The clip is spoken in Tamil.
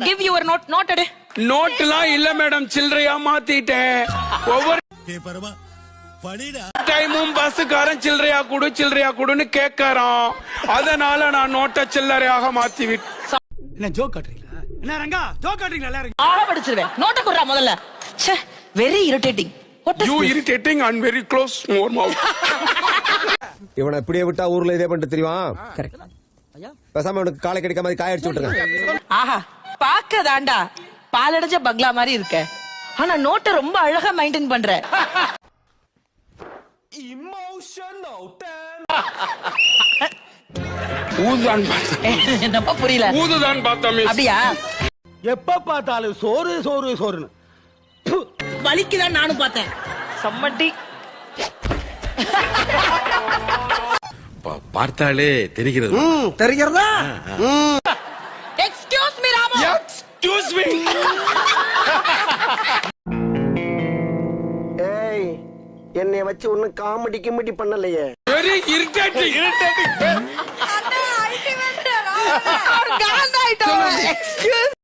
கிவ் யுவர் நோட் எடு. நோட்லாம் இல்ல மேடம், சில்லறையா மாத்திட்டேன். ஒவ்வொரு டைமும் பஸ்ஸுக்காரன் சில்லறையா குடுன்னு கேட்கறான். அதனால நான் நோட்டை சில்லறையாக மாத்தி விட்டேன். என்ன ஜோக் காட்டுறீங்களா? என்ன ரங்கா ஜோக் காட்டுறீங்களா? எல்லாரும் ஆள படிச்சிருவேன். நோட்டை குடுறா முதல்ல. ச்சே, very irritating. You irritating and very close more mouth. இவனை இப்படியே விட்டா ஊர்ல இதே பண்ணிட்டு தெரியும். பேசாம அவனுக்கு காலை கடிக்க மாதிரி காய அடிச்சு விட்டுருங்க. ஆஹா, பாக்கதாண்டா பாலடைஞ்ச பங்களா மாதிரி இருக்க. ஆனா நோட்டை ரொம்ப அழகா மெயின்டைன் பண்ற. ஊதுதான் பார்த்தேன். என்னப்பா புரியல? ஊதுதான் பார்த்தோம். அப்படியா? எப்ப பார்த்தாலும் சோறு சோறு சோறுன்னு வலிக்குதான் நானும் பார்த்தேன். சம்மட்டி பார்த்தாலே தெரிகிறது. தெரிகிறதா? Excuse me Ramu. Excuse me. ஏய், என்னை வச்சு ஒன்னும் காமெடி கிமெடி பண்ணலையே. Very irritating. காந்தாயிட்டோம். எக்ஸ்கியூஸ்